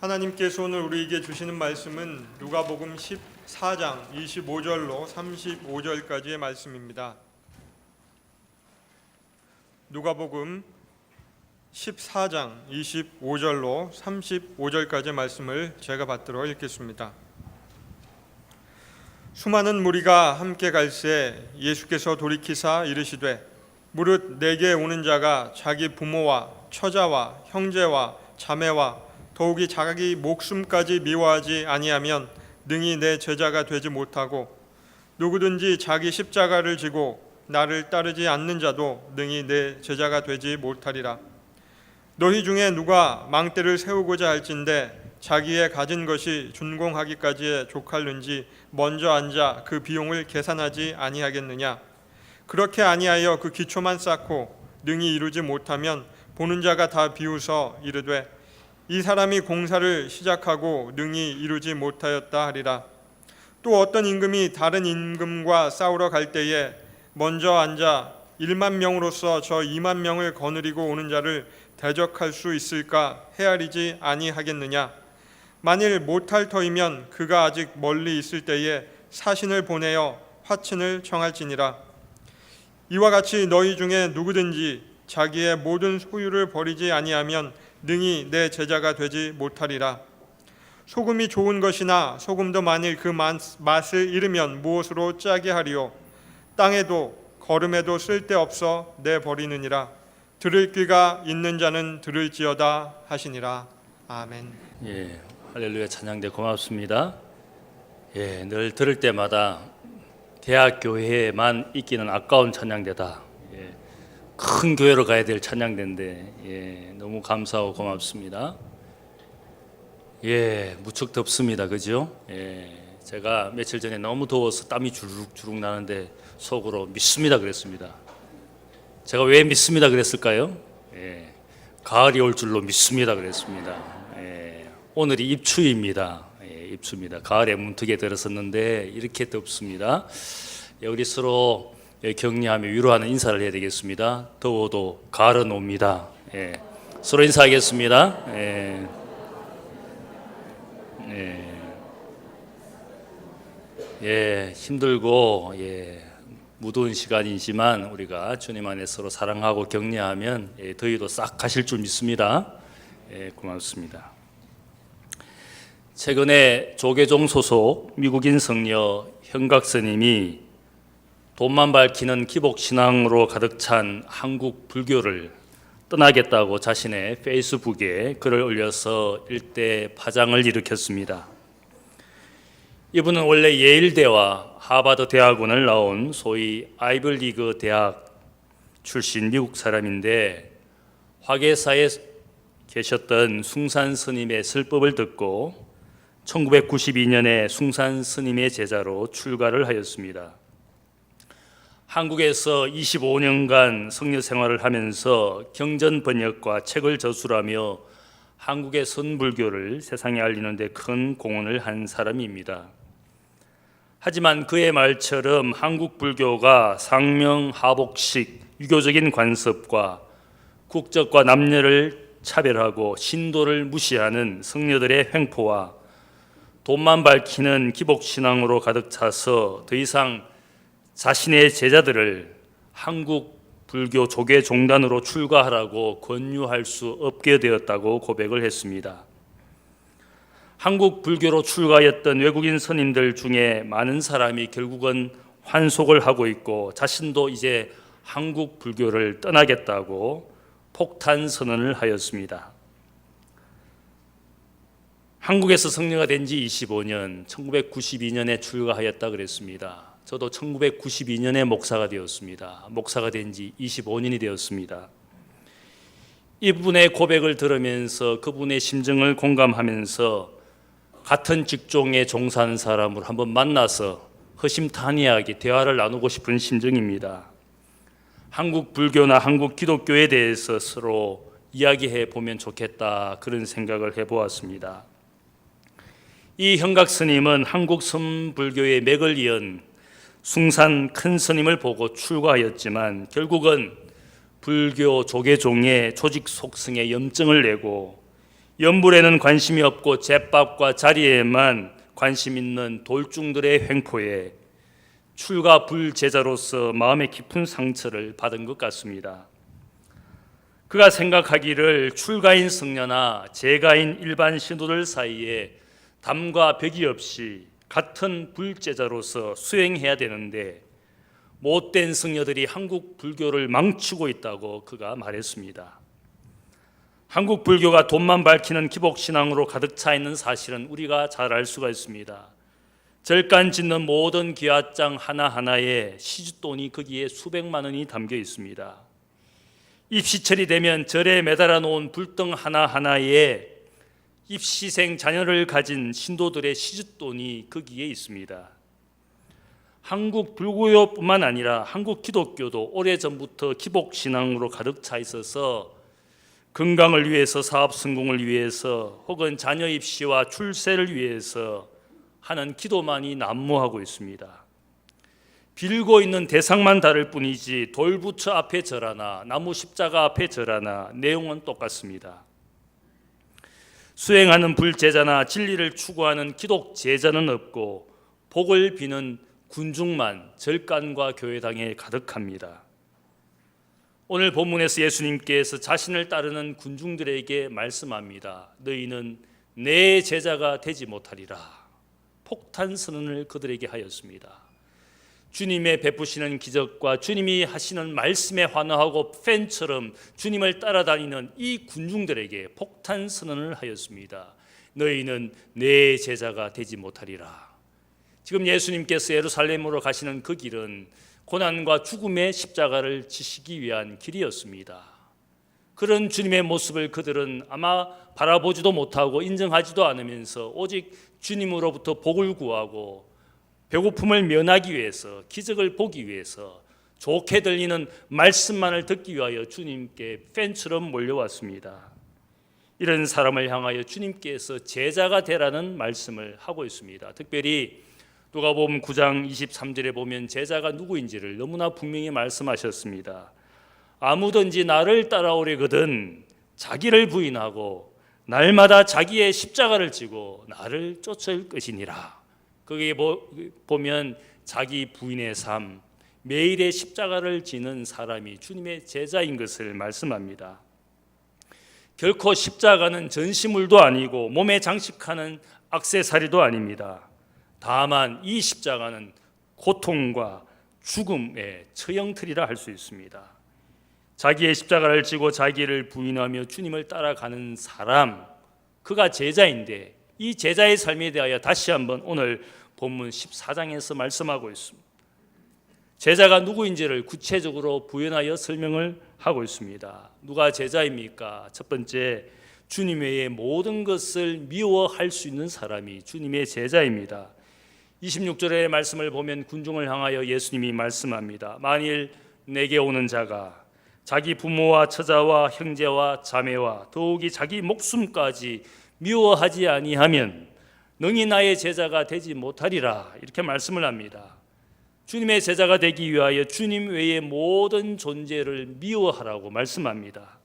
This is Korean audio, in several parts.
하나님께서 오늘 우리에게 주시는 말씀은 누가복음 14장 25절로 35절까지의 말씀입니다. 누가복음 14장 25절로 35절까지의 말씀을 제가 받들어 읽겠습니다. 수많은 무리가 함께 갈새 예수께서 돌이키사 이르시되 무릇 내게 오는 자가 자기 부모와 처자와 형제와 자매와 더욱이 자기 목숨까지 미워하지 아니하면 능히 내 제자가 되지 못하고 누구든지 자기 십자가를 지고 나를 따르지 않는 자도 능히 내 제자가 되지 못하리라. 너희 중에 누가 망대를 세우고자 할진대 자기의 가진 것이 준공하기까지에 족할는지 먼저 앉아 그 비용을 계산하지 아니하겠느냐. 그렇게 아니하여 그 기초만 쌓고 능히 이루지 못하면 보는 자가 다 비웃어 이르되 이 사람이 공사를 시작하고 능히 이루지 못하였다 하리라. 또 어떤 임금이 다른 임금과 싸우러 갈 때에 먼저 앉아 1만 명으로서 저 2만 명을 거느리고 오는 자를 대적할 수 있을까 헤아리지 아니하겠느냐. 만일 못할 터이면 그가 아직 멀리 있을 때에 사신을 보내어 화친을 청할지니라. 이와 같이 너희 중에 누구든지 자기의 모든 소유를 버리지 아니하면 능히 내 제자가 되지 못하리라. 소금이 좋은 것이나 소금도 만일 그 맛을 잃으면 무엇으로 짜게 하리요. 땅에도 거름에도 쓸데없어 내버리느니라. 들을 귀가 있는 자는 들을지어다 하시니라. 아멘. 할렐루야. 찬양대 고맙습니다. 늘 들을 때마다 대학교회에만 있기는 아까운 찬양대다. 큰 교회로 가야 될 찬양대인데 너무 감사하고 고맙습니다. 무척 덥습니다. 그죠? 제가 며칠 전에 너무 더워서 땀이 주룩주룩 나는데 속으로 믿습니다 그랬습니다. 제가 왜 믿습니다 그랬을까요? 가을이 올 줄로 믿습니다 그랬습니다. 오늘이 입추입니다. 입추입니다. 가을에 문득에 들었었는데 이렇게 덥습니다. 우리 서로 격려하며 위로하는 인사를 해야 되겠습니다. 더워도 가을은 옵니다. 서로 인사하겠습니다. 힘들고 무더운 시간이지만 우리가 주님 안에 서로 사랑하고 격려하면 더위도 싹 가실 줄 믿습니다. 고맙습니다. 최근에 조계종 소속 미국인 성녀 현각 스님이 돈만 밝히는 기복신앙으로 가득 찬 한국 불교를 떠나겠다고 자신의 페이스북에 글을 올려서 일대 파장을 일으켰습니다. 이분은 원래 예일대와 하버드 대학원을 나온 소위 아이블리그 대학 출신 미국 사람인데 화계사에 계셨던 숭산 스님의 설법을 듣고 1992년에 숭산 스님의 제자로 출가를 하였습니다. 한국에서 25년간 성녀 생활을 하면서 경전 번역과 책을 저술하며 한국의 선불교를 세상에 알리는 데 큰 공헌을 한 사람입니다. 하지만 그의 말처럼 한국 불교가 상명하복식 유교적인 관습과 국적과 남녀를 차별하고 신도를 무시하는 성녀들의 횡포와 돈만 밝히는 기복신앙으로 가득 차서 더 이상 자신의 제자들을 한국 불교 조계 종단으로 출가하라고 권유할 수 없게 되었다고 고백을 했습니다. 한국 불교로 출가했던 외국인 스님들 중에 많은 사람이 결국은 환속을 하고 있고 자신도 이제 한국 불교를 떠나겠다고 폭탄 선언을 하였습니다. 한국에서 성녀가 된 지 25년, 1992년에 출가하였다 그랬습니다. 저도 1992년에 목사가 되었습니다. 목사가 된 지 25년이 되었습니다. 이분의 고백을 들으면서 그분의 심정을 공감하면서 같은 직종에 종사하는 사람을 한번 만나서 허심탄회하게 대화를 나누고 싶은 심정입니다. 한국 불교나 한국 기독교에 대해서 서로 이야기해 보면 좋겠다 그런 생각을 해보았습니다. 이 현각 스님은 한국 선불교의 맥을 이은 숭산 큰 스님을 보고 출가하였지만 결국은 불교 조계종의 조직 속성에 염증을 내고 연불에는 관심이 없고 제밥과 자리에만 관심 있는 돌중들의 횡포에 출가 불제자로서 마음의 깊은 상처를 받은 것 같습니다. 그가 생각하기를 출가인 성녀나 재가인 일반 신도들 사이에 담과 벽이 없이 같은 불제자로서 수행해야 되는데 못된 성녀들이 한국 불교를 망치고 있다고 그가 말했습니다. 한국 불교가 돈만 밝히는 기복신앙으로 가득 차 있는 사실은 우리가 잘 알 수가 있습니다. 절간 짓는 모든 기와장 하나하나에 시주돈이 거기에 수백만 원이 담겨 있습니다. 입시철이 되면 절에 매달아 놓은 불등 하나하나에 입시생 자녀를 가진 신도들의 시주돈이 거기에 있습니다. 한국 불교뿐만 아니라 한국 기독교도 오래전부터 기복신앙으로 가득 차 있어서 건강을 위해서, 사업 성공을 위해서, 혹은 자녀 입시와 출세를 위해서 하는 기도만이 난무하고 있습니다. 빌고 있는 대상만 다를 뿐이지 돌부처 앞에 절하나 나무 십자가 앞에 절하나 내용은 똑같습니다. 수행하는 불제자나 진리를 추구하는 기독 제자는 없고 복을 비는 군중만 절간과 교회당에 가득합니다. 오늘 본문에서 예수님께서 자신을 따르는 군중들에게 말씀합니다. 너희는 내 제자가 되지 못하리라. 폭탄 선언을 그들에게 하였습니다. 주님의 베푸시는 기적과 주님이 하시는 말씀에 환호하고 팬처럼 주님을 따라다니는 이 군중들에게 폭탄 선언을 하였습니다. 너희는 내 제자가 되지 못하리라. 지금 예수님께서 예루살렘으로 가시는 그 길은 고난과 죽음의 십자가를 지시기 위한 길이었습니다. 그런 주님의 모습을 그들은 아마 바라보지도 못하고 인정하지도 않으면서 오직 주님으로부터 복을 구하고 배고픔을 면하기 위해서, 기적을 보기 위해서, 좋게 들리는 말씀만을 듣기 위하여 주님께 팬처럼 몰려왔습니다. 이런 사람을 향하여 주님께서 제자가 되라는 말씀을 하고 있습니다. 특별히 누가복음 9장 23절에 보면 제자가 누구인지를 너무나 분명히 말씀하셨습니다. 아무든지 나를 따라오려거든 자기를 부인하고 날마다 자기의 십자가를 지고 나를 쫓을 것이니라. 거기에 보면 자기 부인의 삶, 매일의 십자가를 지는 사람이 주님의 제자인 것을 말씀합니다. 결코 십자가는 전시물도 아니고 몸에 장식하는 액세서리도 아닙니다. 다만 이 십자가는 고통과 죽음의 처형틀이라 할 수 있습니다. 자기의 십자가를 지고 자기를 부인하며 주님을 따라가는 사람, 그가 제자인데 이 제자의 삶에 대하여 다시 한번 오늘 본문 14장에서 말씀하고 있습니다. 제자가 누구인지를 구체적으로 부연하여 설명을 하고 있습니다. 누가 제자입니까? 첫 번째, 주님 외에 모든 것을 미워할 수 있는 사람이 주님의 제자입니다. 26절의 말씀을 보면 군중을 향하여 예수님이 말씀합니다. 만일 내게 오는 자가 자기 부모와 처자와 형제와 자매와 더욱이 자기 목숨까지 미워하지 아니하면 능히 나의 제자가 되지 못하리라. 이렇게 말씀을 합니다. 주님의 제자가 되기 위하여 주님 외의 모든 존재를 미워하라고 말씀합니다.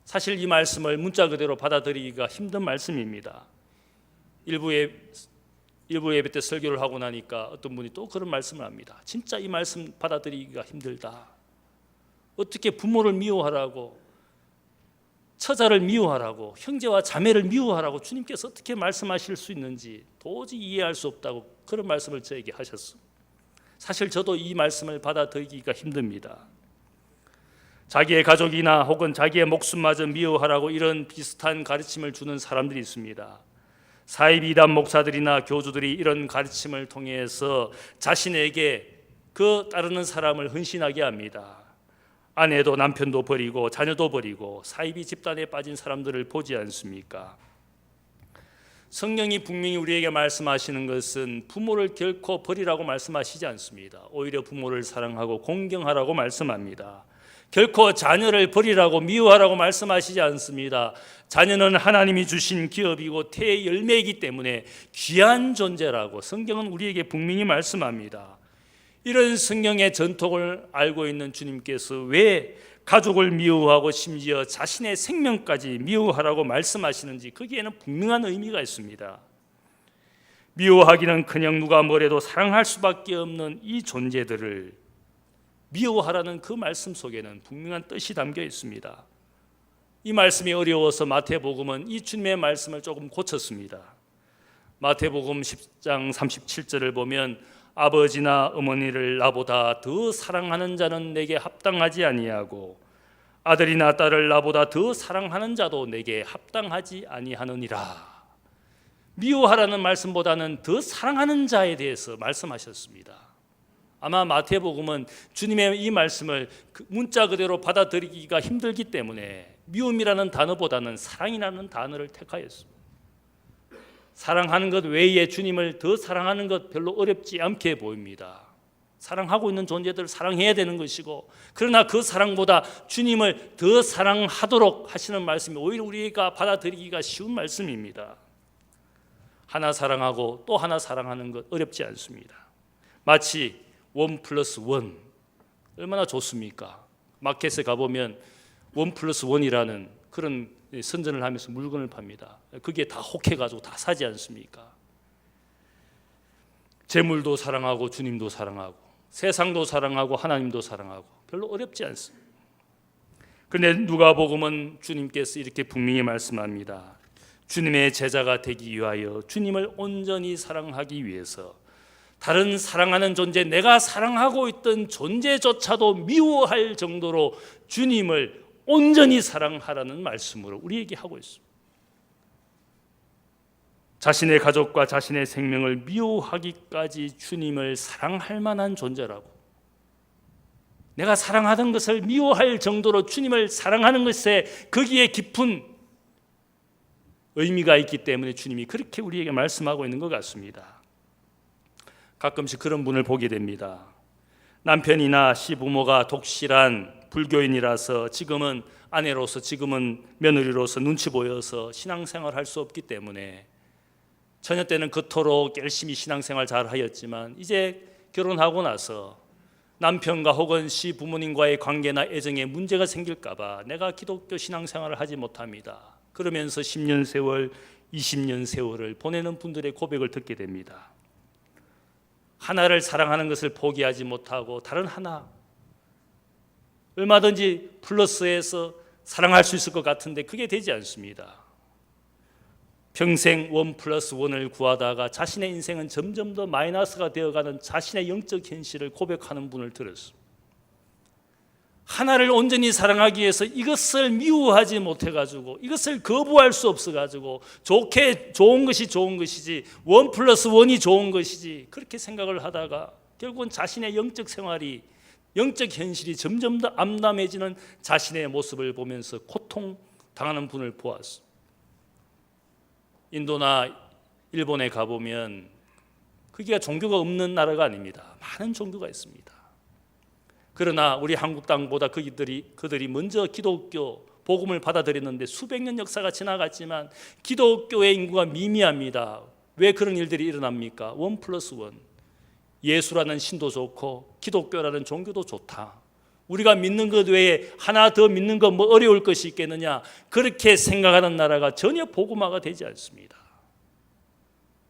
사실 이 말씀을 문자 그대로 받아들이기가 힘든 말씀입니다. 일부 예배 때 설교를 하고 나니까 어떤 분이 또 그런 말씀을 합니다. 진짜 이 말씀 받아들이기가 힘들다. 어떻게 부모를 미워하라고, 처자를 미워하라고, 형제와 자매를 미워하라고 주님께서 어떻게 말씀하실 수 있는지 도저히 이해할 수 없다고 그런 말씀을 저에게 하셨습니다. 사실 저도 이 말씀을 받아들이기가 힘듭니다. 자기의 가족이나 혹은 자기의 목숨마저 미워하라고 이런 비슷한 가르침을 주는 사람들이 있습니다. 사이비단 목사들이나 교주들이 이런 가르침을 통해서 자신에게 그 따르는 사람을 헌신하게 합니다. 아내도 남편도 버리고 자녀도 버리고 사이비 집단에 빠진 사람들을 보지 않습니까? 성령이 분명히 우리에게 말씀하시는 것은 부모를 결코 버리라고 말씀하시지 않습니다. 오히려 부모를 사랑하고 공경하라고 말씀합니다. 결코 자녀를 버리라고 미워하라고 말씀하시지 않습니다. 자녀는 하나님이 주신 기업이고 태의 열매이기 때문에 귀한 존재라고 성경은 우리에게 분명히 말씀합니다. 이런 성경의 전통을 알고 있는 주님께서 왜 가족을 미워하고 심지어 자신의 생명까지 미워하라고 말씀하시는지 거기에는 분명한 의미가 있습니다. 미워하기는 누가 뭐래도 사랑할 수밖에 없는 이 존재들을 미워하라는 그 말씀 속에는 분명한 뜻이 담겨 있습니다. 이 말씀이 어려워서 마태복음은 이 주님의 말씀을 조금 고쳤습니다. 마태복음 10장 37절을 보면 아버지나 어머니를 나보다 더 사랑하는 자는 내게 합당하지 아니하고 아들이나 딸을 나보다 더 사랑하는 자도 내게 합당하지 아니하느니라. 미워하라는 말씀보다는 더 사랑하는 자에 대해서 말씀하셨습니다. 아마 마태복음은 주님의 이 말씀을 문자 그대로 받아들이기가 힘들기 때문에 미움이라는 단어보다는 사랑이라는 단어를 택하였습니다. 사랑하는 것 외에 주님을 더 사랑하는 것 별로 어렵지 않게 보입니다. 사랑하고 있는 존재들을 사랑해야 되는 것이고, 그러나 그 사랑보다 주님을 더 사랑하도록 하시는 말씀이 오히려 우리가 받아들이기가 쉬운 말씀입니다. 하나 사랑하고 또 하나 사랑하는 것 어렵지 않습니다. 마치 1+1 얼마나 좋습니까? 마켓에 가보면 1+1이라는 그런 선전을 하면서 물건을 팝니다. 그게 다 혹해가지고 다 사지 않습니까? 재물도 사랑하고 주님도 사랑하고 세상도 사랑하고 하나님도 사랑하고 별로 어렵지 않습니다. 그런데 누가복음은 주님께서 이렇게 분명히 말씀합니다. 주님의 제자가 되기 위하여 주님을 온전히 사랑하기 위해서 다른 사랑하는 존재, 내가 사랑하고 있던 존재조차도 미워할 정도로 주님을 온전히 사랑하라는 말씀으로 우리에게 하고 있습니다. 자신의 가족과 자신의 생명을 미워하기까지 주님을 사랑할 만한 존재라고, 내가 사랑하던 것을 미워할 정도로 주님을 사랑하는 것에 거기에 깊은 의미가 있기 때문에 주님이 그렇게 우리에게 말씀하고 있는 것 같습니다. 가끔씩 그런 분을 보게 됩니다. 남편이나 시부모가 독실한 불교인이라서 지금은 아내로서, 지금은 며느리로서 눈치 보여서 신앙생활 할 수 없기 때문에 처녀 때는 그토록 열심히 신앙생활 잘 하였지만 이제 결혼하고 나서 남편과 혹은 시부모님과의 관계나 애정에 문제가 생길까 봐 내가 기독교 신앙생활을 하지 못합니다. 그러면서 10년 세월, 20년 세월을 보내는 분들의 고백을 듣게 됩니다. 하나를 사랑하는 것을 포기하지 못하고 다른 하나, 얼마든지 플러스해서 사랑할 수 있을 것 같은데 그게 되지 않습니다. 평생 1+1을 구하다가 자신의 인생은 점점 더 마이너스가 되어가는 자신의 영적 현실을 고백하는 분을 들었습니다. 하나를 온전히 사랑하기 위해서 이것을 미워하지 못해가지고, 이것을 거부할 수 없어가지고 좋은 것이 좋은 것이지 1+1이 좋은 것이지 그렇게 생각을 하다가 결국은 자신의 영적 생활이, 영적 현실이 점점 더 암담해지는 자신의 모습을 보면서 고통당하는 분을 보았습니다. 인도나 일본에 가보면 거기가 종교가 없는 나라가 아닙니다. 많은 종교가 있습니다. 그러나 우리 한국 땅보다 그들이 먼저 기독교 복음을 받아들였는데 수백 년 역사가 지나갔지만 기독교의 인구가 미미합니다. 왜 그런 일들이 일어납니까? 1+1. 예수라는 신도 좋고 기독교라는 종교도 좋다. 우리가 믿는 것 외에 하나 더 믿는 거 뭐 어려울 것이 있겠느냐, 그렇게 생각하는 나라가 전혀 복음화가 되지 않습니다.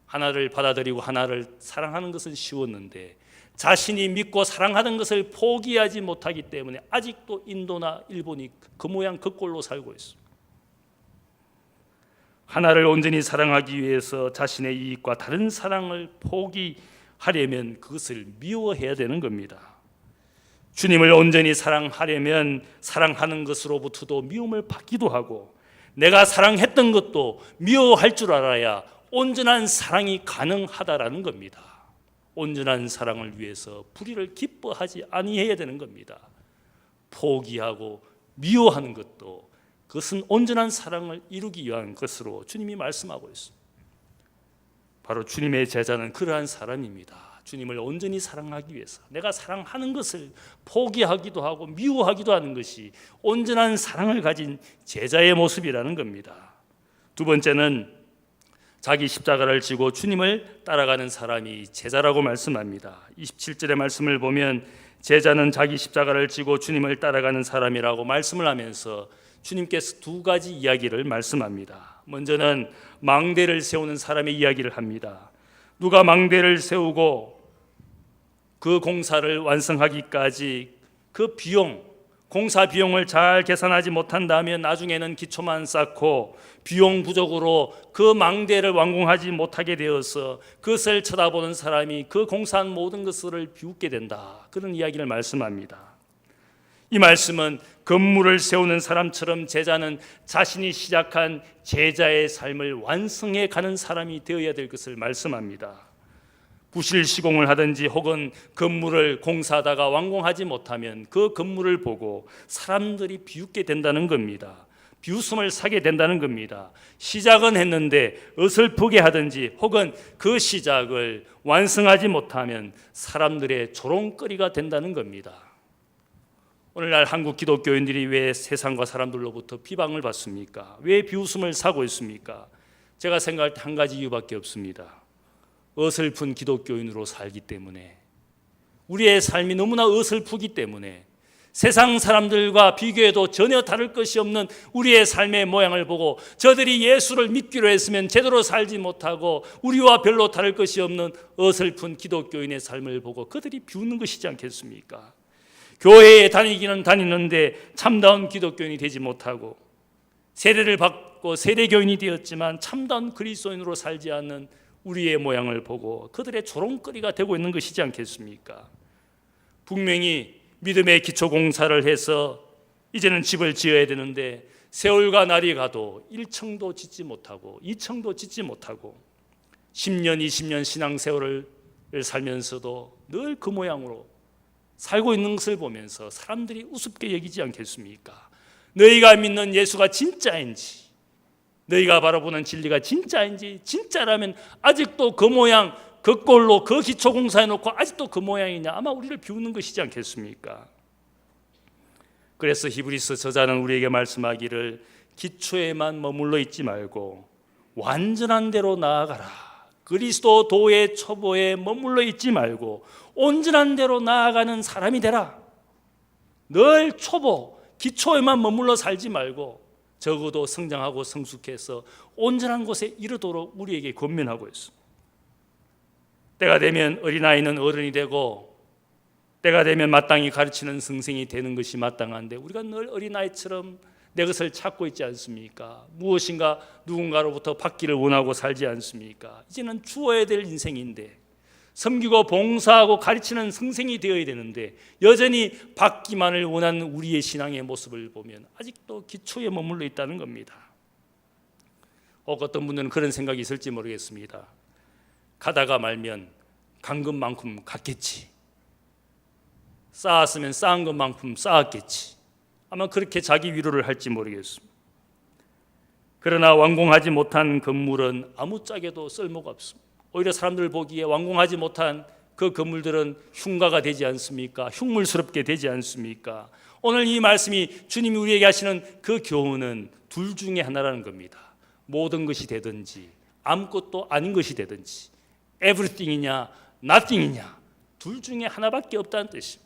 하나를 받아들이고 하나를 사랑하는 것은 쉬웠는데 자신이 믿고 사랑하는 것을 포기하지 못하기 때문에 아직도 인도나 일본이 그 모양 그 꼴로 살고 있습니다. 하나를 온전히 사랑하기 위해서 자신의 이익과 다른 사랑을 포기하려면 그것을 미워해야 되는 겁니다. 주님을 온전히 사랑하려면 사랑하는 것으로부터도 미움을 받기도 하고, 내가 사랑했던 것도 미워할 줄 알아야 온전한 사랑이 가능하다라는 겁니다. 온전한 사랑을 위해서 불의를 기뻐하지 아니해야 되는 겁니다. 포기하고 미워하는 것도 그것은 온전한 사랑을 이루기 위한 것으로 주님이 말씀하고 있습니다. 바로 주님의 제자는 그러한 사람입니다. 주님을 온전히 사랑하기 위해서 내가 사랑하는 것을 포기하기도 하고 미워하기도 하는 것이 온전한 사랑을 가진 제자의 모습이라는 겁니다. 두 번째는 자기 십자가를 지고 주님을 따라가는 사람이 제자라고 말씀합니다. 27절의 말씀을 보면 제자는 자기 십자가를 지고 주님을 따라가는 사람이라고 말씀을 하면서 주님께서 두 가지 이야기를 말씀합니다. 먼저는 망대를 세우는 사람의 이야기를 합니다. 누가 망대를 세우고 그 공사를 완성하기까지 그 비용, 공사 비용을 잘 계산하지 못한다면 나중에는 기초만 쌓고 비용 부족으로 그 망대를 완공하지 못하게 되어서 그것을 쳐다보는 사람이 그 공사한 모든 것을 비웃게 된다. 그런 이야기를 말씀합니다. 이 말씀은 건물을 세우는 사람처럼 제자는 자신이 시작한 제자의 삶을 완성해 가는 사람이 되어야 될 것을 말씀합니다. 부실 시공을 하든지 혹은 건물을 공사하다가 완공하지 못하면 그 건물을 보고 사람들이 비웃게 된다는 겁니다. 비웃음을 사게 된다는 겁니다. 시작은 했는데 어설프게 하든지 혹은 그 시작을 완성하지 못하면 사람들의 조롱거리가 된다는 겁니다. 오늘날 한국 기독교인들이 왜 세상과 사람들로부터 비방을 받습니까? 왜 비웃음을 사고 있습니까? 제가 생각할 때 한 가지 이유밖에 없습니다. 어설픈 기독교인으로 살기 때문에, 우리의 삶이 너무나 어설프기 때문에, 세상 사람들과 비교해도 전혀 다를 것이 없는 우리의 삶의 모양을 보고 저들이 예수를 믿기로 했으면 제대로 살지 못하고 우리와 별로 다를 것이 없는 어설픈 기독교인의 삶을 보고 그들이 비웃는 것이지 않겠습니까? 교회에 다니기는 다니는데 참다운 기독교인이 되지 못하고 세례를 받고 세례교인이 되었지만 참다운 그리스도인으로 살지 않는 우리의 모양을 보고 그들의 조롱거리가 되고 있는 것이지 않겠습니까? 분명히 믿음의 기초공사를 해서 이제는 집을 지어야 되는데 세월과 날이 가도 1층도 짓지 못하고 2층도 짓지 못하고 10년, 20년 신앙생활을 살면서도 늘 그 모양으로 살고 있는 것을 보면서 사람들이 우습게 여기지 않겠습니까? 너희가 믿는 예수가 진짜인지, 너희가 바라보는 진리가 진짜인지, 진짜라면 아직도 그 모양, 그 꼴로 그 기초공사해 놓고 아직도 그 모양이냐, 아마 우리를 비웃는 것이지 않겠습니까? 그래서 히브리서 저자는 우리에게 말씀하기를 기초에만 머물러 있지 말고 완전한 대로 나아가라. 그리스도 도의 초보에 머물러 있지 말고 온전한 대로 나아가는 사람이 되라. 늘 초보, 기초에만 머물러 살지 말고 적어도 성장하고 성숙해서 온전한 곳에 이르도록 우리에게 권면하고 있습니다. 때가 되면 어린아이는 어른이 되고 때가 되면 마땅히 가르치는 선생이 되는 것이 마땅한데 우리가 늘 어린아이처럼 내 것을 찾고 있지 않습니까? 무엇인가 누군가로부터 받기를 원하고 살지 않습니까? 이제는 주어야 될 인생인데 섬기고 봉사하고 가르치는 선생이 되어야 되는데 여전히 받기만을 원하는 우리의 신앙의 모습을 보면 아직도 기초에 머물러 있다는 겁니다. 어떤 분들은 그런 생각이 있을지 모르겠습니다. 가다가 말면 간 것만큼 갔겠지, 쌓았으면 쌓은 것만큼 쌓았겠지, 아마 그렇게 자기 위로를 할지 모르겠습니다. 그러나 완공하지 못한 건물은 아무짝에도 쓸모가 없습니다. 오히려 사람들 보기에 완공하지 못한 그 건물들은 흉가가 되지 않습니까? 흉물스럽게 되지 않습니까? 오늘 이 말씀이 주님이 우리에게 하시는 그 교훈은 둘 중에 하나라는 겁니다. 모든 것이 되든지 아무것도 아닌 것이 되든지 everything이냐 nothing이냐 둘 중에 하나밖에 없다는 뜻입니다.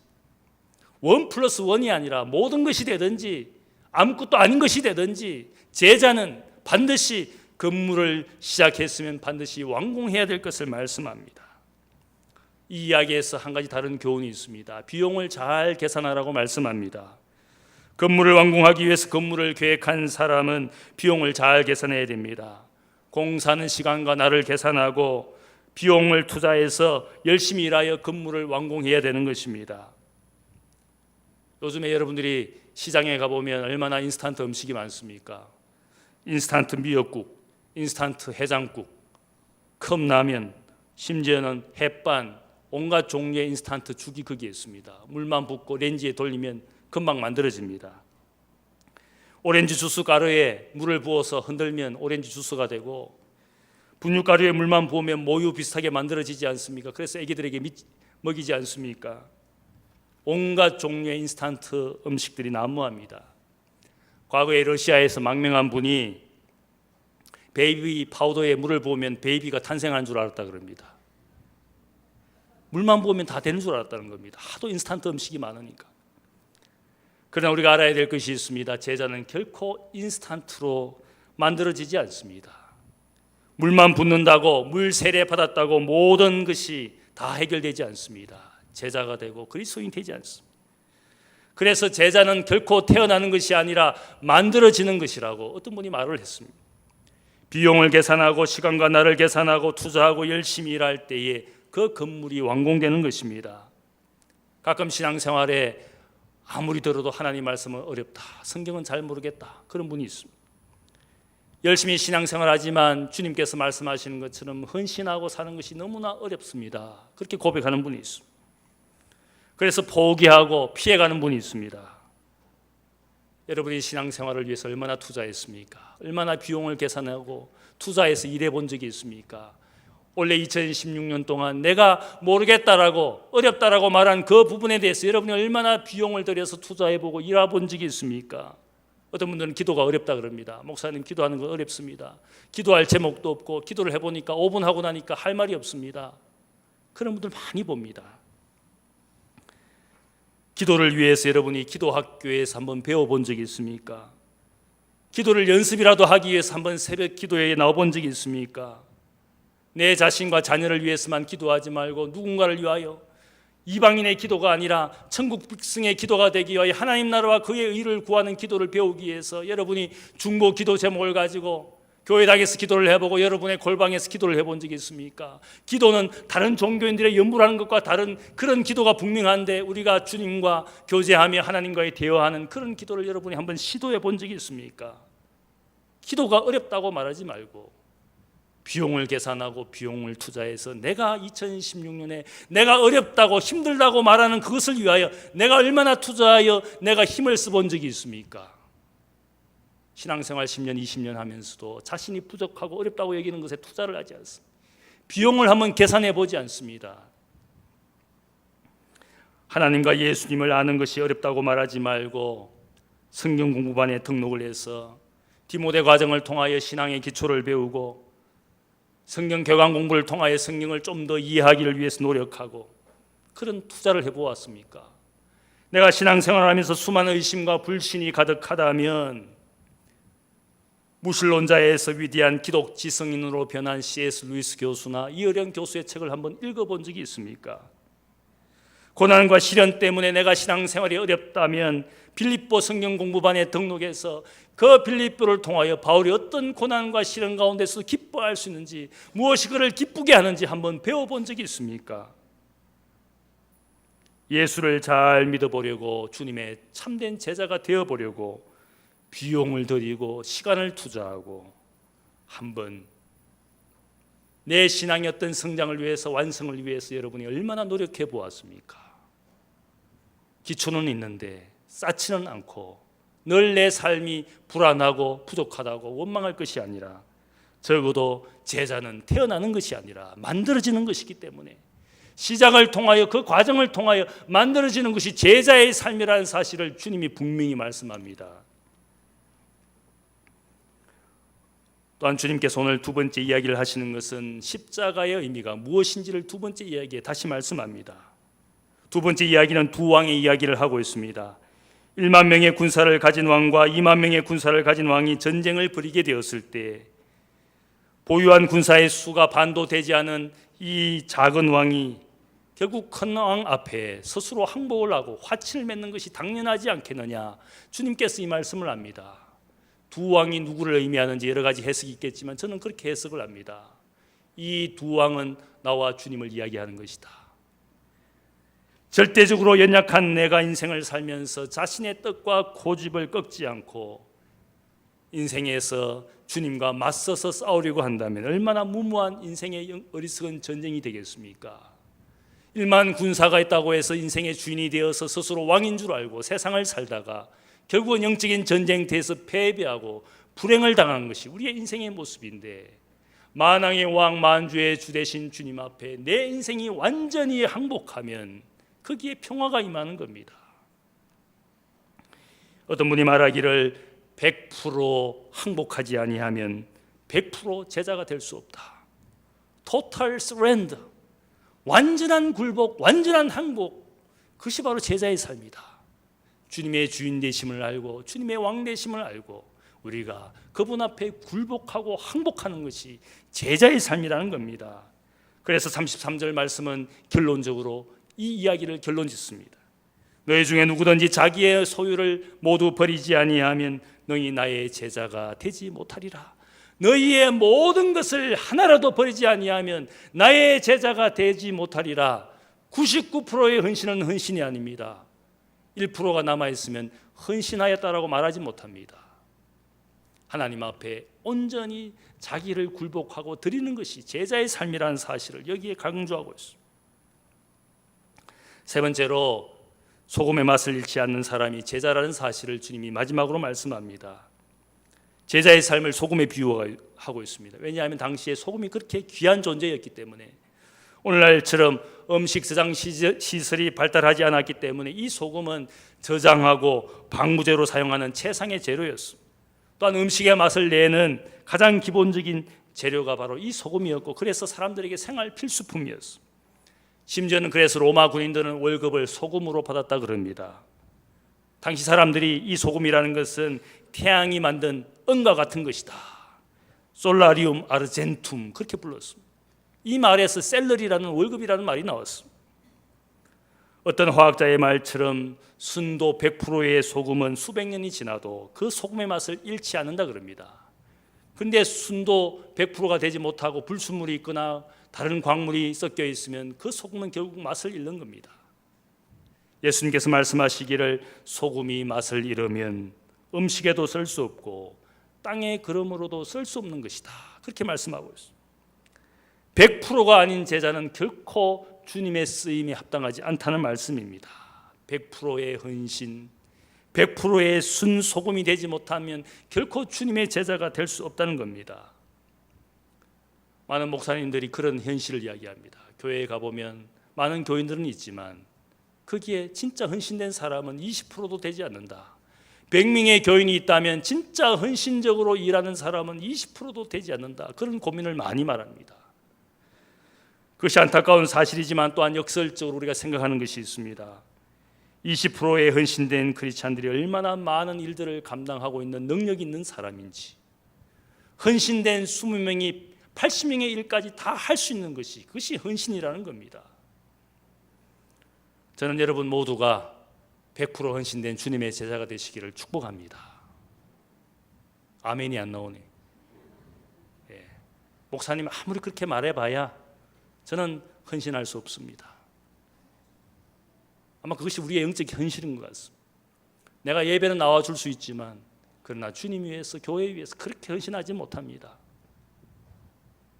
1+1이 아니라 모든 것이 되든지 아무것도 아닌 것이 되든지 제자는 반드시 건물을 시작했으면 반드시 완공해야 될 것을 말씀합니다. 이 이야기에서 한 가지 다른 교훈이 있습니다. 비용을 잘 계산하라고 말씀합니다. 건물을 완공하기 위해서 건물을 계획한 사람은 비용을 잘 계산해야 됩니다. 공사는 시간과 날을 계산하고 비용을 투자해서 열심히 일하여 건물을 완공해야 되는 것입니다. 요즘에 여러분들이 시장에 가보면 얼마나 인스턴트 음식이 많습니까? 인스턴트 미역국, 인스턴트 해장국, 컵라면, 심지어는 햇반, 온갖 종류의 인스턴트 죽이 거기에 있습니다. 물만 붓고 렌지에 돌리면 금방 만들어집니다. 오렌지 주스 가루에 물을 부어서 흔들면 오렌지 주스가 되고 분유 가루에 물만 부으면 모유 비슷하게 만들어지지 않습니까? 그래서 애기들에게 먹이지 않습니까? 온갖 종류의 인스턴트 음식들이 난무합니다. 과거에 러시아에서 망명한 분이 베이비 파우더에 물을 부으면 베이비가 탄생하는 줄 알았다 그럽니다. 물만 부으면 다 되는 줄 알았다는 겁니다. 하도 인스턴트 음식이 많으니까. 그러나 우리가 알아야 될 것이 있습니다. 제자는 결코 인스턴트로 만들어지지 않습니다. 물만 붓는다고, 물 세례 받았다고 모든 것이 다 해결되지 않습니다. 제자가 되고 그리스도인이 되지 않습니다. 그래서 제자는 결코 태어나는 것이 아니라 만들어지는 것이라고 어떤 분이 말을 했습니다. 비용을 계산하고 시간과 날을 계산하고 투자하고 열심히 일할 때에 그 건물이 완공되는 것입니다. 가끔 신앙생활에 아무리 들어도 하나님 말씀은 어렵다, 성경은 잘 모르겠다, 그런 분이 있습니다. 열심히 신앙생활하지만 주님께서 말씀하시는 것처럼 헌신하고 사는 것이 너무나 어렵습니다. 그렇게 고백하는 분이 있습니다. 그래서 포기하고 피해가는 분이 있습니다. 여러분이 신앙생활을 위해서 얼마나 투자했습니까? 얼마나 비용을 계산하고 투자해서 일해본 적이 있습니까? 원래 2016년 동안 내가 모르겠다라고 어렵다라고 말한 그 부분에 대해서 여러분이 얼마나 비용을 들여서 투자해보고 일해본 적이 있습니까? 어떤 분들은 기도가 어렵다 그럽니다. 목사님, 기도하는 거 어렵습니다. 기도할 제목도 없고 기도를 해보니까 5분 하고 나니까 할 말이 없습니다. 그런 분들 많이 봅니다. 기도를 위해서 여러분이 기도학교에서 한번 배워본 적이 있습니까? 기도를 연습이라도 하기 위해서 한번 새벽 기도에 나와본 적이 있습니까? 내 자신과 자녀를 위해서만 기도하지 말고 누군가를 위하여, 이방인의 기도가 아니라 천국 백성의 기도가 되기 위하여 하나님 나라와 그의 의를 구하는 기도를 배우기 위해서 여러분이 중보 기도 제목을 가지고 교회당에서 기도를 해보고 여러분의 골방에서 기도를 해본 적이 있습니까? 기도는 다른 종교인들의 연부라는 것과 다른 그런 기도가 분명한데 우리가 주님과 교제하며 하나님과의 대화하는 그런 기도를 여러분이 한번 시도해 본 적이 있습니까? 기도가 어렵다고 말하지 말고 비용을 계산하고 비용을 투자해서 내가 2016년에 내가 어렵다고 힘들다고 말하는 그것을 위하여 내가 얼마나 투자하여 내가 힘을 써본 적이 있습니까? 신앙생활 10년, 20년 하면서도 자신이 부족하고 어렵다고 여기는 것에 투자를 하지 않습니다. 비용을 한번 계산해 보지 않습니다. 하나님과 예수님을 아는 것이 어렵다고 말하지 말고 성경 공부반에 등록을 해서 디모데 과정을 통하여 신앙의 기초를 배우고 성경 교감 공부를 통하여 성경을 좀 더 이해하기를 위해서 노력하고 그런 투자를 해보았습니까? 내가 신앙생활을 하면서 수많은 의심과 불신이 가득하다면 무신론자에서 위대한 기독 지성인으로 변한 C.S. 루이스 교수나 이어령 교수의 책을 한번 읽어본 적이 있습니까? 고난과 시련 때문에 내가 신앙생활이 어렵다면 빌립보 성경 공부반에 등록해서 그 빌립보를 통하여 바울이 어떤 고난과 시련 가운데서 기뻐할 수 있는지, 무엇이 그를 기쁘게 하는지 한번 배워본 적이 있습니까? 예수를 잘 믿어보려고, 주님의 참된 제자가 되어보려고 비용을 들이고 시간을 투자하고 한번 내 신앙의 어떤 성장을 위해서, 완성을 위해서 여러분이 얼마나 노력해 보았습니까? 기초는 있는데 쌓지는 않고 늘 내 삶이 불안하고 부족하다고 원망할 것이 아니라, 적어도 제자는 태어나는 것이 아니라 만들어지는 것이기 때문에 시작을 통하여 그 과정을 통하여 만들어지는 것이 제자의 삶이라는 사실을 주님이 분명히 말씀합니다. 또한 주님께서 오늘 두 번째 이야기를 하시는 것은 십자가의 의미가 무엇인지를 두 번째 이야기에 다시 말씀합니다. 두 번째 이야기는 두 왕의 이야기를 하고 있습니다. 1만 명의 군사를 가진 왕과 2만 명의 군사를 가진 왕이 전쟁을 벌이게 되었을 때 보유한 군사의 수가 반도 되지 않은 이 작은 왕이 결국 큰 왕 앞에 스스로 항복을 하고 화친을 맺는 것이 당연하지 않겠느냐, 주님께서 이 말씀을 합니다. 두 왕이 누구를 의미하는지 여러 가지 해석이 있겠지만 저는 그렇게 해석을 합니다. 이 두 왕은 나와 주님을 이야기하는 것이다. 절대적으로 연약한 내가 인생을 살면서 자신의 뜻과 고집을 꺾지 않고 인생에서 주님과 맞서서 싸우려고 한다면 얼마나 무모한 인생의 어리석은 전쟁이 되겠습니까? 1만 군사가 있다고 해서 인생의 주인이 되어서 스스로 왕인 줄 알고 세상을 살다가 결국은 영적인 전쟁터에서 패배하고 불행을 당하는 것이 우리의 인생의 모습인데, 만왕의 왕 만주의 주 되신 주님 앞에 내 인생이 완전히 항복하면 거기에 평화가 임하는 겁니다. 어떤 분이 말하기를 100% 항복하지 아니하면 100% 제자가 될 수 없다. Total surrender, 완전한 굴복, 완전한 항복, 그것이 바로 제자의 삶이다. 주님의 주인 되심을 알고 주님의 왕 되심을 알고 우리가 그분 앞에 굴복하고 항복하는 것이 제자의 삶이라는 겁니다. 그래서 33절 말씀은 결론적으로 이 이야기를 결론 짓습니다. 너희 중에 누구든지 자기의 소유를 모두 버리지 아니하면 너희 나의 제자가 되지 못하리라. 너희의 모든 것을 하나라도 버리지 아니하면 나의 제자가 되지 못하리라. 99%의 헌신은 헌신이 아닙니다. 1%가 남아있으면 헌신하였다라고 말하지 못합니다. 하나님 앞에 온전히 자기를 굴복하고 드리는 것이 제자의 삶이라는 사실을 여기에 강조하고 있습니다. 세 번째로 소금의 맛을 잃지 않는 사람이 제자라는 사실을 주님이 마지막으로 말씀합니다. 제자의 삶을 소금에 비유하고 있습니다. 왜냐하면 당시에 소금이 그렇게 귀한 존재였기 때문에, 오늘날처럼 음식 저장 시설이 발달하지 않았기 때문에 이 소금은 저장하고 방부제로 사용하는 최상의 재료였습니다. 또한 음식의 맛을 내는 가장 기본적인 재료가 바로 이 소금이었고, 그래서 사람들에게 생활 필수품이었습니다. 심지어는 그래서 로마 군인들은 월급을 소금으로 받았다 그럽니다. 당시 사람들이 이 소금이라는 것은 태양이 만든 은과 같은 것이다. 솔라리움 아르젠툼 그렇게 불렀습니다. 이 말에서 셀러리라는 월급이라는 말이 나왔습니다. 어떤 화학자의 말처럼 순도 100%의 소금은 수백 년이 지나도 그 소금의 맛을 잃지 않는다 그럽니다. 그런데 순도 100%가 되지 못하고 불순물이 있거나 다른 광물이 섞여 있으면 그 소금은 결국 맛을 잃는 겁니다. 예수님께서 말씀하시기를 소금이 맛을 잃으면 음식에도 쓸 수 없고 땅의 그름으로도 쓸 수 없는 것이다. 그렇게 말씀하고 있습니다. 100%가 아닌 제자는 결코 주님의 쓰임에 합당하지 않다는 말씀입니다. 100%의 헌신, 100%의 순소금이 되지 못하면 결코 주님의 제자가 될 수 없다는 겁니다. 많은 목사님들이 그런 현실을 이야기합니다. 교회에 가보면 많은 교인들은 있지만 거기에 진짜 헌신된 사람은 20%도 되지 않는다. 100명의 교인이 있다면 진짜 헌신적으로 일하는 사람은 20%도 되지 않는다. 그런 고민을 많이 말합니다. 그것이 안타까운 사실이지만 또한 역설적으로 우리가 생각하는 것이 있습니다. 20%의 헌신된 크리스찬들이 얼마나 많은 일들을 감당하고 있는 능력 있는 사람인지, 헌신된 20명이 80명의 일까지 다 할 수 있는 것이, 그것이 헌신이라는 겁니다. 저는 여러분 모두가 100% 헌신된 주님의 제자가 되시기를 축복합니다. 아멘이 안 나오네. 목사님 아무리 그렇게 말해봐야 저는 헌신할 수 없습니다. 아마 그것이 우리의 영적 현실인 것 같습니다. 내가 예배는 나와줄 수 있지만 그러나 주님 위해서, 교회 위해서 그렇게 헌신하지 못합니다.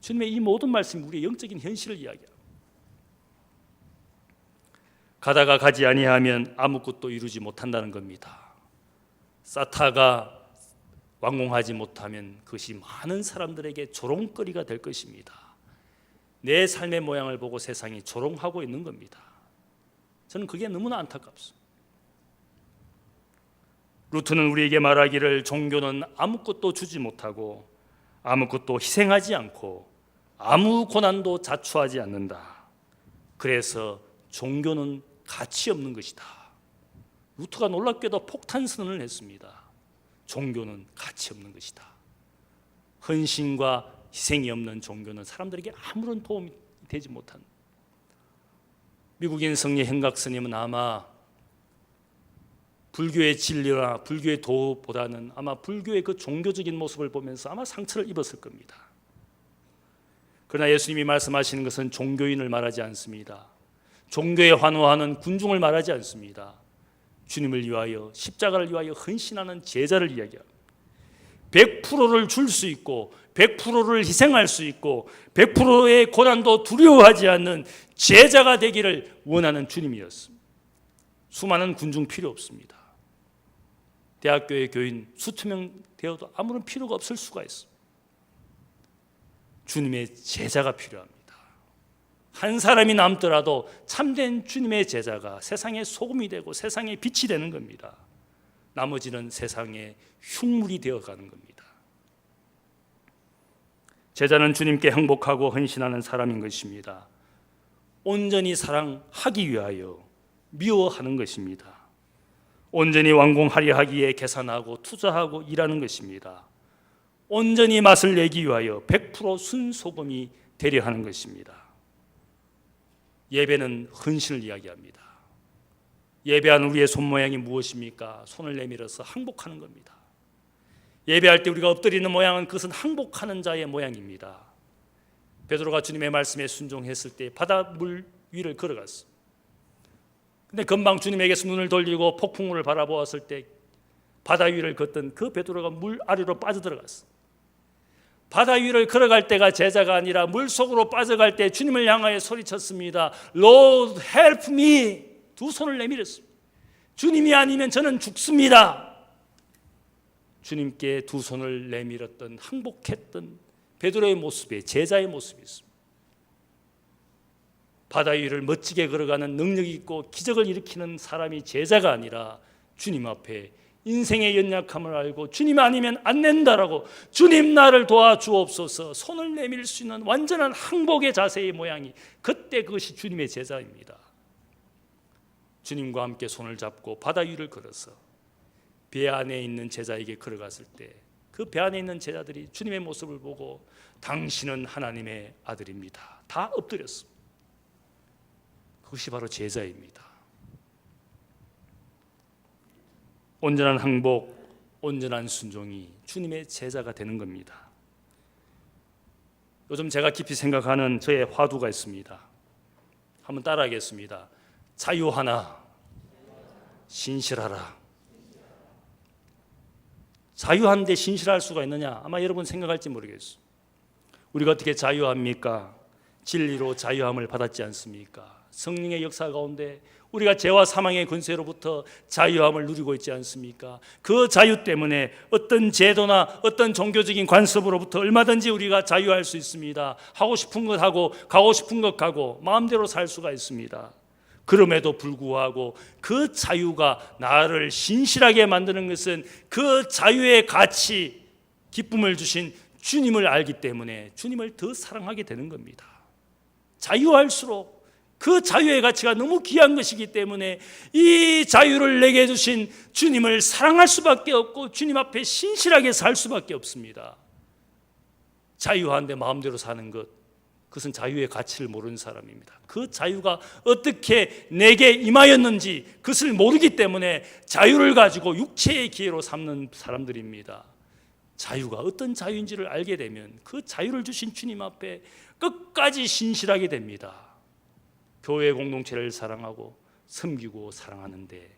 주님의 이 모든 말씀이 우리의 영적인 현실을 이야기합니다. 가다가 가지 아니하면 아무것도 이루지 못한다는 겁니다. 쌓다가 완공하지 못하면 그것이 많은 사람들에게 조롱거리가 될 것입니다. 내 삶의 모양을 보고 세상이 조롱하고 있는 겁니다. 저는 그게 너무나 안타깝습니다. 루트는 우리에게 말하기를 종교는 아무것도 주지 못하고 아무것도 희생하지 않고 아무 고난도 자초하지 않는다. 그래서 종교는 가치 없는 것이다. 루트가 놀랍게도 폭탄 선언을 했습니다. 종교는 가치 없는 것이다. 헌신과 희생이 없는 종교는 사람들에게 아무런 도움이 되지 못한. 미국인 성리 행각 스님은 아마 불교의 진리나 불교의 도보다는 아마 불교의 그 종교적인 모습을 보면서 아마 상처를 입었을 겁니다. 그러나 예수님이 말씀하시는 것은 종교인을 말하지 않습니다. 종교에 환호하는 군중을 말하지 않습니다. 주님을 위하여, 십자가를 위하여 헌신하는 제자를 이야기합니다. 100%를 줄 수 있고 100%를 희생할 수 있고 100%의 고난도 두려워하지 않는 제자가 되기를 원하는 주님이었습니다. 수많은 군중 필요 없습니다. 대학교의 교인 수천 명 되어도 아무런 필요가 없을 수가 있습니다. 주님의 제자가 필요합니다. 한 사람이 남더라도 참된 주님의 제자가 세상의 소금이 되고 세상의 빛이 되는 겁니다. 나머지는 세상의 흉물이 되어가는 겁니다. 제자는 주님께 행복하고 헌신하는 사람인 것입니다. 온전히 사랑하기 위하여 미워하는 것입니다. 온전히 완공하려 하기에 계산하고 투자하고 일하는 것입니다. 온전히 맛을 내기 위하여 100% 순소금이 되려 하는 것입니다. 예배는 헌신을 이야기합니다. 예배하는 우리의 손 모양이 무엇입니까? 손을 내밀어서 항복하는 겁니다. 예배할 때 우리가 엎드리는 모양은 그것은 항복하는 자의 모양입니다. 베드로가 주님의 말씀에 순종했을 때 바닷물 위를 걸어갔어. 근데 금방 주님에게서 눈을 돌리고 폭풍우를 바라보았을 때 바다 위를 걷던 그 베드로가 물 아래로 빠져들어갔어. 바다 위를 걸어갈 때가 제자가 아니라 물속으로 빠져갈 때 주님을 향하여 소리쳤습니다. Lord, help me. 두 손을 내밀었습니다. 주님이 아니면 저는 죽습니다. 주님께 두 손을 내밀었던, 항복했던 베드로의 모습에 제자의 모습이 있습니다. 바다 위를 멋지게 걸어가는 능력 있고 기적을 일으키는 사람이 제자가 아니라 주님 앞에 인생의 연약함을 알고 주님 아니면 안 된다라고 주님 나를 도와주옵소서 손을 내밀 수 있는 완전한 항복의 자세의 모양이 그때 그것이 주님의 제자입니다. 주님과 함께 손을 잡고 바다 위를 걸어서 배 안에 있는 제자에게 걸어갔을 때 그 배 안에 있는 제자들이 주님의 모습을 보고 당신은 하나님의 아들입니다. 다 엎드렸습니다. 그것이 바로 제자입니다. 온전한 항복, 온전한 순종이 주님의 제자가 되는 겁니다. 요즘 제가 깊이 생각하는 저의 화두가 있습니다. 한번 따라하겠습니다. 자유하나 신실하라. 자유한데 신실할 수가 있느냐? 아마 여러분 생각할지 모르겠어요. 우리가 어떻게 자유합니까? 진리로 자유함을 받았지 않습니까? 성령의 역사 가운데 우리가 죄와 사망의 권세로부터 자유함을 누리고 있지 않습니까? 그 자유 때문에 어떤 제도나 어떤 종교적인 관습으로부터 얼마든지 우리가 자유할 수 있습니다. 하고 싶은 것 하고 가고 싶은 것 가고 마음대로 살 수가 있습니다. 그럼에도 불구하고 그 자유가 나를 신실하게 만드는 것은 그 자유의 가치, 기쁨을 주신 주님을 알기 때문에 주님을 더 사랑하게 되는 겁니다. 자유할수록 그 자유의 가치가 너무 귀한 것이기 때문에 이 자유를 내게 주신 주님을 사랑할 수밖에 없고 주님 앞에 신실하게 살 수밖에 없습니다. 자유한데 마음대로 사는 것, 그것은 자유의 가치를 모르는 사람입니다. 그 자유가 어떻게 내게 임하였는지 그것을 모르기 때문에 자유를 가지고 육체의 기회로 삼는 사람들입니다. 자유가 어떤 자유인지를 알게 되면 그 자유를 주신 주님 앞에 끝까지 신실하게 됩니다. 교회 공동체를 사랑하고 섬기고 사랑하는데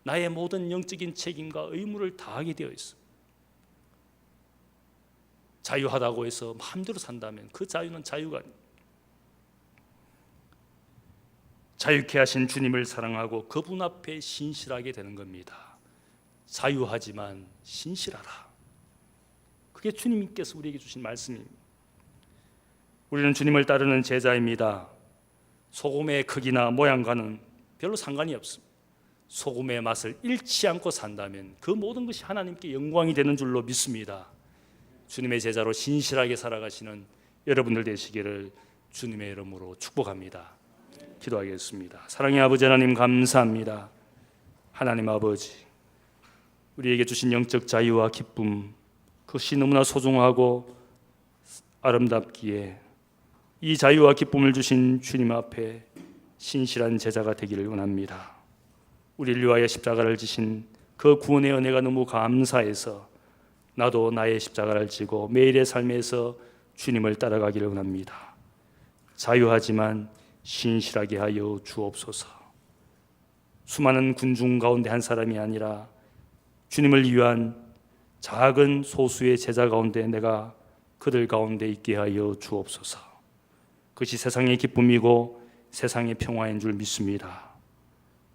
나의 모든 영적인 책임과 의무를 다하게 되어 있습니다. 자유하다고 해서 마음대로 산다면 그 자유는 자유가 아닙니다. 자유케 하신 주님을 사랑하고 그분 앞에 신실하게 되는 겁니다. 자유하지만 신실하라. 그게 주님께서 우리에게 주신 말씀입니다. 우리는 주님을 따르는 제자입니다. 소금의 크기나 모양과는 별로 상관이 없습니다. 소금의 맛을 잃지 않고 산다면 그 모든 것이 하나님께 영광이 되는 줄로 믿습니다. 주님의 제자로 신실하게 살아가시는 여러분들 되시기를 주님의 이름으로 축복합니다. 기도하겠습니다. 사랑의 아버지 하나님 감사합니다. 하나님 아버지, 우리에게 주신 영적 자유와 기쁨, 그것이 너무나 소중하고 아름답기에 이 자유와 기쁨을 주신 주님 앞에 신실한 제자가 되기를 원합니다. 우리를 위하여 십자가를 지신 그 구원의 은혜가 너무 감사해서 나도 나의 십자가를 지고 매일의 삶에서 주님을 따라가기를 원합니다. 자유하지만 신실하게 하여 주옵소서. 수많은 군중 가운데 한 사람이 아니라 주님을 위한 작은 소수의 제자 가운데 내가 그들 가운데 있게 하여 주옵소서. 그것이 세상의 기쁨이고 세상의 평화인 줄 믿습니다.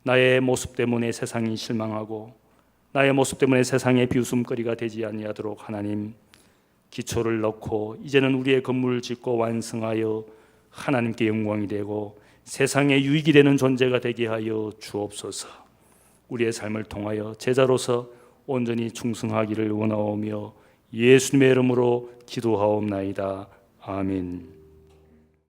나의 모습 때문에 세상이 실망하고 나의 모습 때문에 세상의 비웃음거리가 되지 아니하도록 하나님 기초를 넣고 이제는 우리의 건물을 짓고 완성하여 하나님께 영광이 되고 세상에 유익이 되는 존재가 되게 하여 주옵소서. 우리의 삶을 통하여 제자로서 온전히 충성하기를 원하오며 예수님의 이름으로 기도하옵나이다. 아멘.